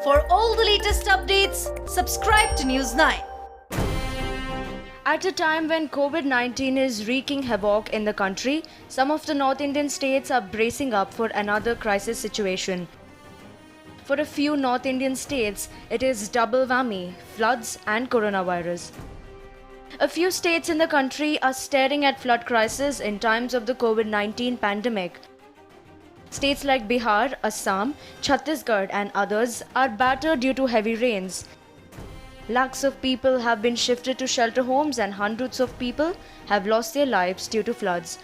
For all the latest updates, subscribe to News 9. At a time when COVID-19 is wreaking havoc in the country, some of the North Indian states are bracing up for another crisis situation. For a few North Indian states, it is double whammy, floods and coronavirus. A few states in the country are staring at flood crisis in times of the COVID-19 pandemic. States like Bihar, Assam, Chhattisgarh and others are battered due to heavy rains. Lakhs of people have been shifted to shelter homes and hundreds of people have lost their lives due to floods.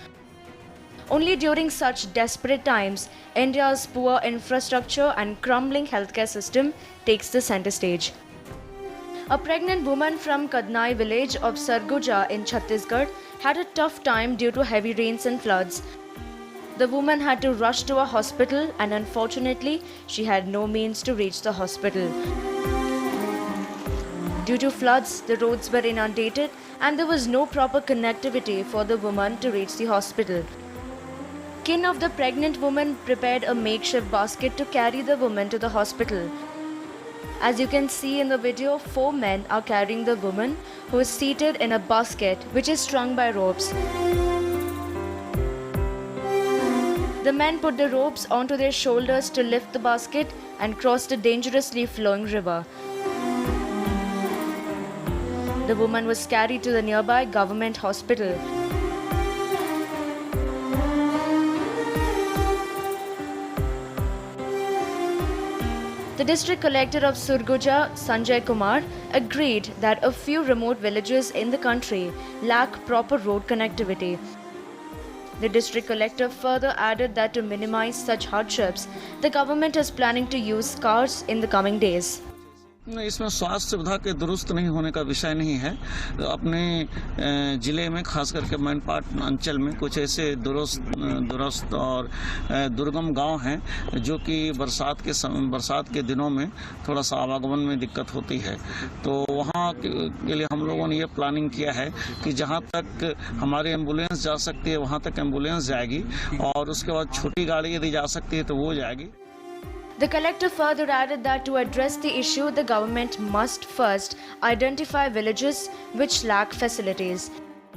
Only during such desperate times, India's poor infrastructure and crumbling healthcare system takes the center stage. A pregnant woman from Kadnai village of Sarguja in Chhattisgarh had a tough time due to heavy rains and floods. The woman had to rush to a hospital and unfortunately, she had no means to reach the hospital. Due to floods, the roads were inundated and there was no proper connectivity for the woman to reach the hospital. Kin of the pregnant woman prepared a makeshift basket to carry the woman to the hospital. As you can see in the video, 4 men are carrying the woman who is seated in a basket which is strung by ropes. The men put the ropes onto their shoulders to lift the basket and cross the dangerously flowing river. The woman was carried to the nearby government hospital. The district collector of Sarguja, Sanjay Kumar, agreed that a few remote villages in the country lack proper road connectivity. The district collector further added that to minimize such hardships, the government is planning to use cars in the coming days. इसमें स्वास्थ्य सुविधा के दुरुस्त नहीं होने का विषय नहीं है। अपने ज़िले में खास करके मैनपाट अंचल में कुछ ऐसे दुरुस्त और दुर्गम गांव हैं जो कि बरसात के दिनों में थोड़ा सा आवागमन में दिक्कत होती है। तो वहाँ के लिए हम लोगों ने ये प्लानिंग किया है कि जहाँ तक हमारी एम्बुलेंस जा सकती है वहाँ तक एम्बुलेंस जाएगी और उसके बाद छोटी गाड़ी यदि जा सकती है तो वो जाएगी। The collector further added that to address the issue, the government must first identify villages which lack facilities.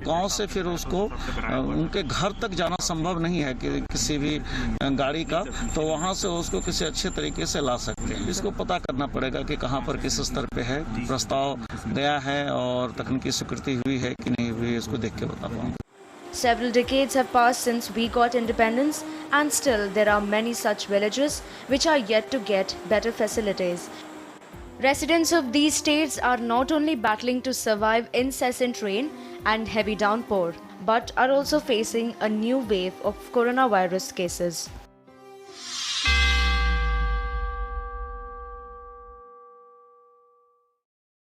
गांव से फिर उसको उनके घर तक जाना संभव नहीं है कि किसी भी गाड़ी का, तो वहां से उसको किसी अच्छे तरीके से ला सकते हैं। इसको पता करना पड़ेगा कि कहां पर किस स्तर पे है, प्रस्ताव गया है और तकनीकी स्वीकृति हुई है कि नहीं हुई, इसको देख के बता पाऊंगा। Several decades have passed since we got independence and still there are many such villages which are yet to get better facilities. Residents of these states are not only battling to survive incessant rain and heavy downpour, but are also facing a new wave of coronavirus cases.